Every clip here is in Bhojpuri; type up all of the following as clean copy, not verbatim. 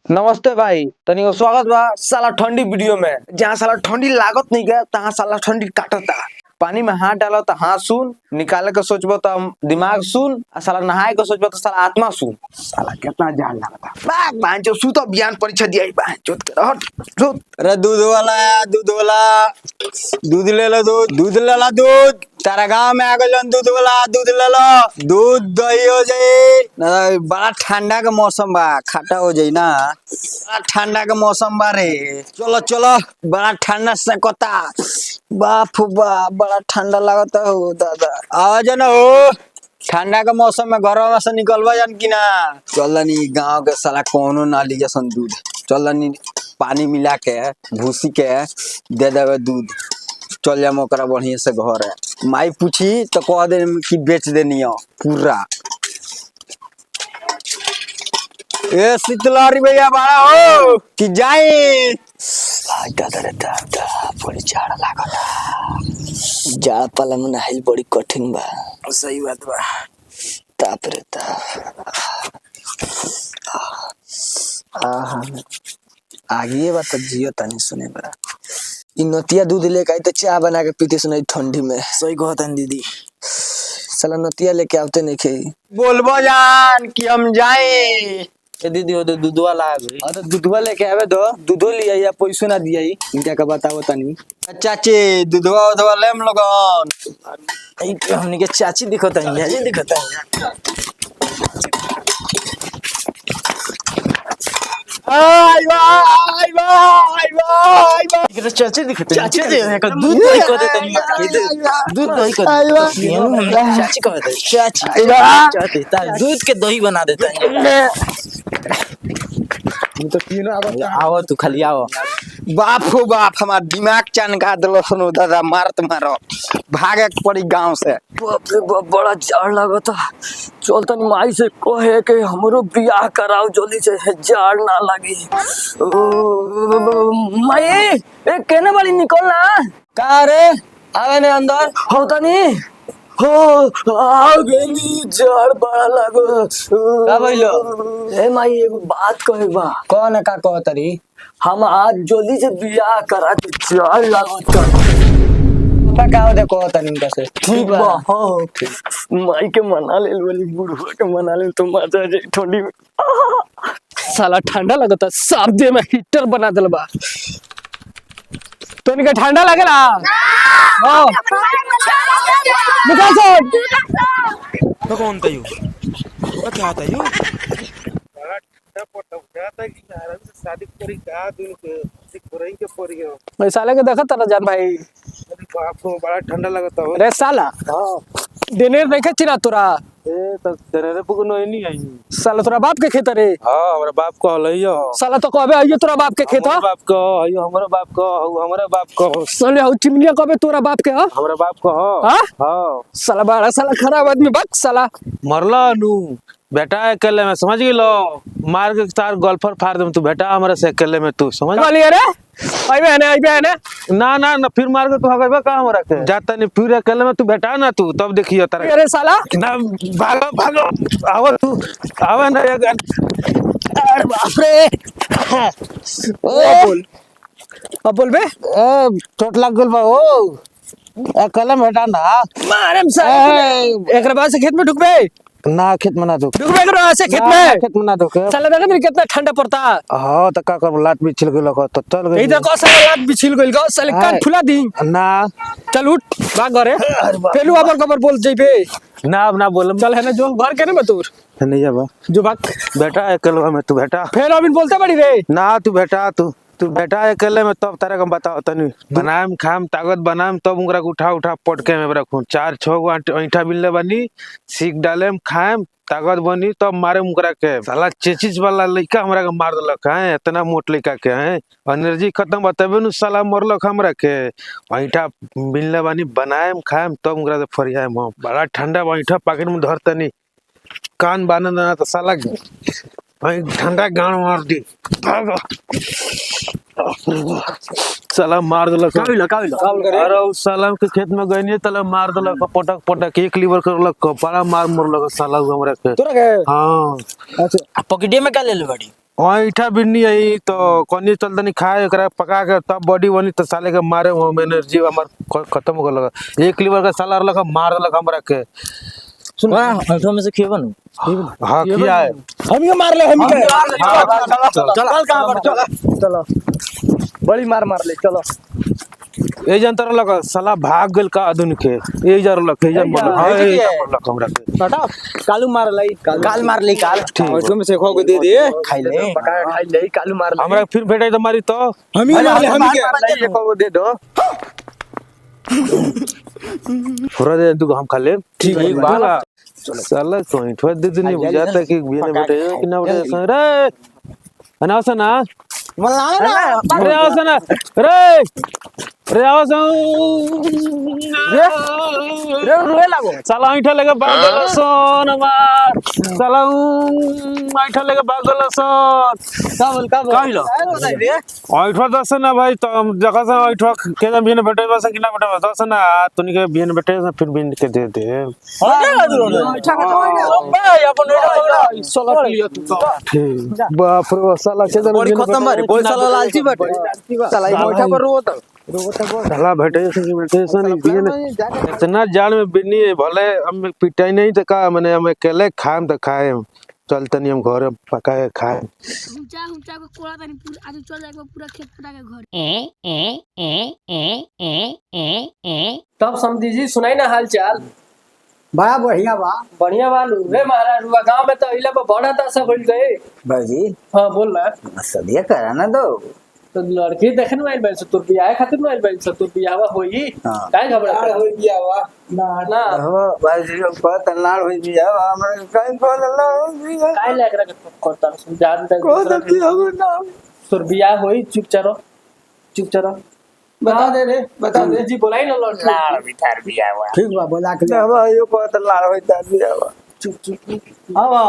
नमस्ते भाई तनी को स्वागत बा साला ठंडी वीडियो में जहाँ साला ठंडी लागत नहीं गया तहाँ साला ठंडी काटता। पानी में हाथ डालो तो हाथ सुन, निकाले के सोचबो तो दिमाग सुन, और साला नहाए के सोचबो तो साला आत्मा सुन। साला कितना जान लगता बाग बांचो सूतो बयान परीक्षा दिया बांचो हट सुत। अरे दूध वाला है, दूध वाला दूध ले लो, दूध ले लो, दूध तारा गाँव में आ गए दूध वाला, दूध ले लो, दूध दही हो जाए ना। बड़ा ठंडा का मौसम बा, खट्टा हो जाए ना, बड़ा ठंडा का मौसम बा रे। चलो चलो, बड़ा ठंडा से कोता बाप बा, बड़ा ठंडा लगता हो दादा। आवाज ना हो, ठंडा का मौसम में घर में से निकलवा जान की ना। चल नी गाँव के साला कोनो ना लिया सन दूध, चल नी पानी मिला के भूसी के दे देवे दूध, चल जाम ओकरा बढ़िया से घर है। माई पूछी तो कह दे कि बेच देनी हो पूरा। ए शीतलारी भैया बड़ा हो कि जाए बड़ी झाड़ लागता, जाड़ा पाला में नहाइल बड़ी कठिन बा। सही बात बा। ताप रे ताप। आगे बात तो जियो तनी सुने बड़ा। इ नतिया दूध लेके आई तो चाय बना के पीते सुनाई ठंडी में। सही कहतन दीदी। साला नतिया लेके आवते नहीं खे। बोलबो जान कि हम जाए। दीदी हो तो दूधवा ला गई। तो दूधवा लेके आवे दो, दूधो लिया या पैसो ना दिया इनका का बताओ तनी। चाची दूधवा उधवा लेम लोगन। हमनी के चाची दिखता है, याजी दिखता है। आई बा आई बा आई बा आई बा। इधर चाची दिखता है। चाची दे का दूध दही कर दे तनी दूध दही कर दे। चाची कहता है चाची। चाची ता दूध के दही बना देता है। तो पीना आओ तू खाली आओ। बाप हो बाप, हमार दिमाग चनका दिलो सुनो दादा, मारत मारो भागे पड़ी गांव से। बाप रे बाप, बड़ा जाड़ लगता। चल तनी माई से कहे के हमरो बियाह कराओ जल्दी से, जाड़ ना लगी। माई ए केने वाली निकल ना। का रे आवे ने अंदर हो तनी हो आ गई, जाड़ बड़ा लगो। का भइलो? ए माई एगो बात कहे बा। कौन का कहतरी? हम आज जल्दी से बियाह करा के जाड़ लगता। पकाओ दे कहतनी इनका से। ठीक बा। हाँ माई के मना ले वाली, बुढ़वा के मना ले तो मजा आ जाए ठंडी में। साला ठंडा लगता, साफ दे में हीटर बना दिल बा। तो इनके ठंडा लगेला? हां निकाल से। तो कौन था यू? तो क्या था यू? शादी करी का दिन के सिक करई के पड़ी हो। मैं साले के देखा तारा जान भाई। अरे बाप को बड़ा ठंडा लगता हो। रे साला हां देनेर नहीं चिरा तोरा। ए तो तेरे पुग नो नहीं आई। साला तोरा बाप के खेत रे। हां हमरा बाप को हलइयो। साला तो कबे आइयो तोरा बाप के खेत। हमरा बाप को आइयो, हमरा बाप को हमरा बाप को। साले हो चिमनिया कबे तोरा बाप के ह? हमरा बाप को हो। हां हां साला बड़ा साला खराब आदमी बक साला। मरला नु बेटा अकेले में समझ गेलो, मार के तार गोल्फर फाड़ दम तू बेटा हमरा से अकेले में तू समझ वाली अरे आई बहने ना ना ना फिर मार के तू हगबे का हमरा के जाता नहीं फिर अकेले में तू बेटा ना तू तब देखियो तारा। अरे साला ना भागो भागो आवा तू आवा ना यार। अरे बाप रे। बोल अब बोल बे। चोट लग गल बा ओ अकेले में बेटा ना मारे साले एकरा बाद से खेत में ढुकबे ना खेत में ना दो ढुकबे करो ऐसे खेत में। खेत में ना दो के साला देखत नहीं कितना ठंडा पड़ता। हां त का कर लात भी छिल गेल तो चल गई इधर को साला लात बिछिल गइल गो साले कान फुला दी ना। चल उठ भाग घरे पेलू अबर खबर बोल जइबे ना अब ना बोलम चल है ना जो घर के ना बतूर नहीं जाबा जो भाग बेटा अकेले में तू बेटा फिर अबिन बोलते बड़ी रे ना तू बेटा तू बेटा अकेले में तब तारे को बताओ तनी बनाम खाम ताकत बनाम तब उंगरा को उठा पटके में रखूं 4-6 गो ऐठा मिलले बनी सीख डालेम खाम ताकत बनी तब मारे उंगरा के। साला चेचिस वाला लइका हमरा के मार देलक है, इतना मोट लइका के है एनर्जी खत्म बताबे नु साला मरलक हमरा के। ऐठा मिलले बनी बनाएम खाम तब उंगरा से फरियाम हम। बड़ा ठंडा ऐठा पॉकेट में धरतनी कान बांध ना तो साला भाई ठंडा गाड़ मार दी भागो। साला मार देलक अरे उस साला के खेत में गइनी तले मार देलक पटक पटक एक लीवर करलक बड़ा मार मरलक साला हमरा के तोरा के। हां अच्छा पॉकेट में का ले ले बड़ी ऐठा बिन्नी आई तो कोनी चलता नहीं खाए एकरा पका के तब बॉडी बनी तो साले के मारे वो एनर्जी हमार खत्म हो गल एक लीवर का साला लगा मार दलक हमरा के सुन ऐठो में से खेबन हाँ किया है हम ही मार ले हम ही चल कहां पर चलो बड़ी मार मार ले चलो ए जंतर लगा साला भाग गेल का आधुनिक के ए जर लग ए जन बोल हां ए लग हमरा के हटा कालू मार लाई काल मार ली काल ऐठो में से खो के दे दे खाई ले पका खाई ले कालू मार हमरा फिर भेटाई तो मारी तो हम ही मार ले हम ही ये को दे दो पूरा दे तू हम खा ले ठीक है बाला साला तो इठवा दे नहीं बुझाता कि बिना बेटे कि ना बेटे रे अनावसा ना अरे आवसा ना रे आवसा रे रोए लागो साला ऐठा लगे बागल सोन मार साला ऐठा लगे बागल सोन का कहिलो ऐठवा दस ना भाई तो हम जगह से ऐठवा के जब बिन बेटे बस कि ना बेटे दस ना तनी के बिन बेटे फिर बिन के दे दे ऐठा का तो भाई अपन सोला लियो तू ठीक बाप रे साला के बड़ी खत्म बारे बोल साला लालची बटे साला ई मोटा पर रोत साला बेटे से बेटे से नहीं बिन इतना जाड़ में बिन्नी भले हम पिटाई नहीं तो का मैंने हम अकेले खाएम तो खाए चलते नहीं हम घर पकाए खाए हुंचा हुंचा को कोड़ा तनी पूरा आज चल जाएगा पूरा खेत पटा के घर तब समझी जी सुनाई ना हाल चाल बड़ा बढ़िया बा बढ़िया वालू रे महाराज हुआ गांव में तो इला पर बड़ा तासा बढ़ गए बाजी हाँ बोल ना सदिया करा ना दो तो लड़की देखने में आइल बैल से तुर बियाह खातिर में आइल बैल से तुर बियाह होई हाँ। काहे घबरा हो गया वा ना हो बाजी ऊपर तलाड़ हो गया हमरा कहीं को तलाड़ हो गया काहे लग रहा करता जान तक को दती हो ना तुर बियाह होई चुप चरो बता दे रे बता दे जी बोलाई ना लड़की लाड़ बिठार बिया हुआ ठीक बा बोला के अब यो को तलाड़ हो ता बिया हुआ चुप आवा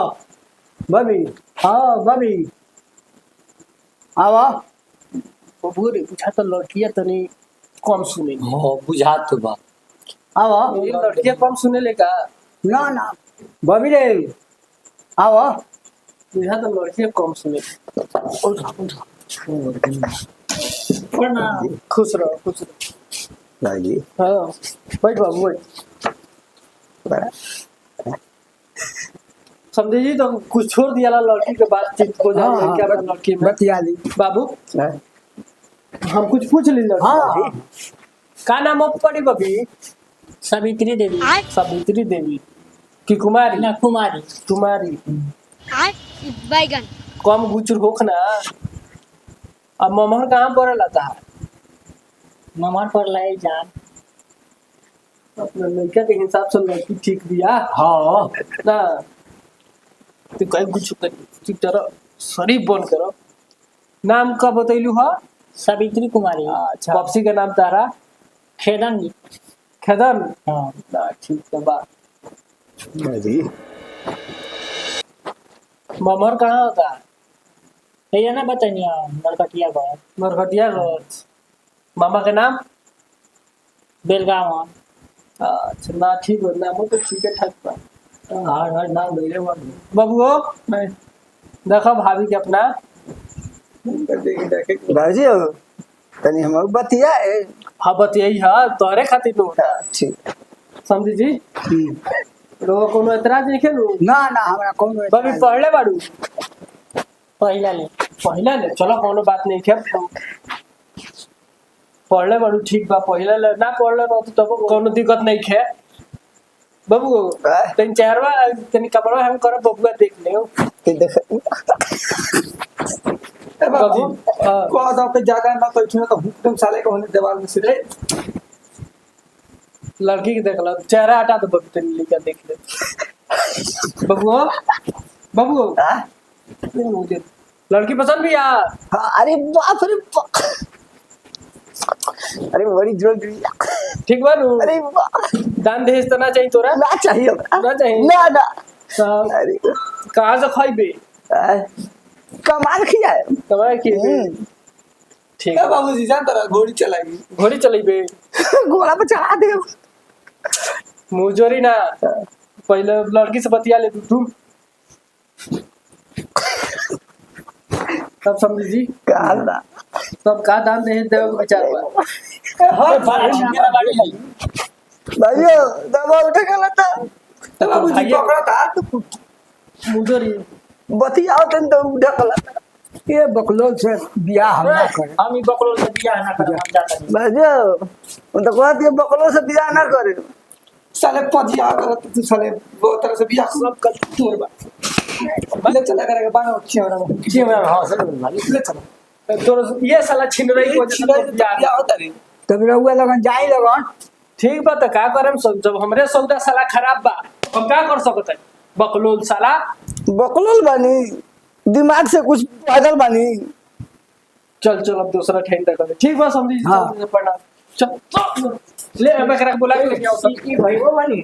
बबी हाँ बबी आवा बबूरे पूछा तो लड़कियां तनी कम सुने हां बुझा तो बा आवा ये लड़कियां कम सुने ले का ना बबी रे आवा पूछा तो लड़कियां कम सुने खुश रहो बाजी हाँ बैठ बाबू बैठ बड़ा समझे जी तो कुछ छोड़ दिया ला लड़की के बातचीत हो जाए क्या बात लड़की में बतिया ली बाबू हम कुछ पूछ ली लड़की हाँ का नाम हो पड़ी बबी सावित्री देवी सावित्री देवी की कुमारी ना कुमारी कुमारी बैगन कम गुचर होख ना अब ममहर कहाँ पर लाता है ममर पर लाई जान अपना लड़का के हिसाब से लड़की ठीक दिया हाँ ना तू कहीं कुछ कर ठीक तरह शरीफ बन करो नाम का बतैलू हा सावित्री कुमारी अच्छा वापसी का नाम तारा खेदन जी खदन हाँ ना ठीक है बा बाजी ममहर कहाँ होता है ये ना बताइए नरकटिया बात नरघटिया गंज मामा का नाम बेलगांव अच्छा ना ठीक हो नाम तो ठीक है ठाक बा हर नाम ले ले बबुओ देखो भाभी के अपना बाजी तनी हम बतिया है हाँ बतियाई हा तोहरे खातिर नु ठीक समझी जी लोगों कोनो एतराज नहीं खेलू ना ना हमरा कौन बबी पढ़ले बाड़ू पहला ले पहला ले चलो कोनो बात नहीं खे पढ़ले बाड़ू ठीक बा पहला ले ना पढ़ले ना तो कोनो दिक्कत नहीं खे बबू तन चारवा तनी कपड़ा हम कर बबुआ देख ले देख बबू को आधा पे जागा ना तो इतना तो हुक्म साले को होने दीवार में सिरे लड़की के देख लो चेहरा हटा दो बबू तनी लेकर देख ले बबू बबू मुझे लड़की पसंद भी यार अरे बाप रे बाप अरे बड़ी जोर दी ठीक बा नु अरे वाह दान दहेज तो ना चाहिए तोरा ना चाहिए ना चाहिए ना ना तो अरे कहाँ से खाइबे कमाल किया है तुम्हारे की ठीक है बाबू जी जान तारा घोड़ी चलाएगी घोड़ी चलेबे घोड़ा पे चढ़ा दे मुजोरी ना पहले लड़की से बतिया ले तू तब समझी जी काला तब का दान दे देव के विचार बा बड़ा मेरा बाड़ी है भाइयों दबा उठे गला था तब बाबू जी भाइयों। पकड़ा था मुंडोरी बतियाओ तन तो उठे गला था ये बकलोल से बियाह हम ना करे हम ही बकलोल से बियाह ना कर हम जाता नहीं भाइयों उन तो कहत ये बकलो से बियाह ना करे साले पजिया करत तू साले वो तरह से बियाह सब कर तोर बा ले चला करेगा बाना चिमरा चिमरा हां से ले चला तो ये साला छिनरई को बियाह होता रे तब रहुआ लगन जाई लगन ठीक बा त का करम जब हमरे सौदा साला खराब बा हम का कर सकत है बकलोल साला बकलोल बानी दिमाग से कुछ पागल बानी चल चल अब दूसरा ठेंडा कर ठीक बा समझी हाँ। पढ़ा चल ले अब एकरा बुला के लेके आओ सब भाई वो बानी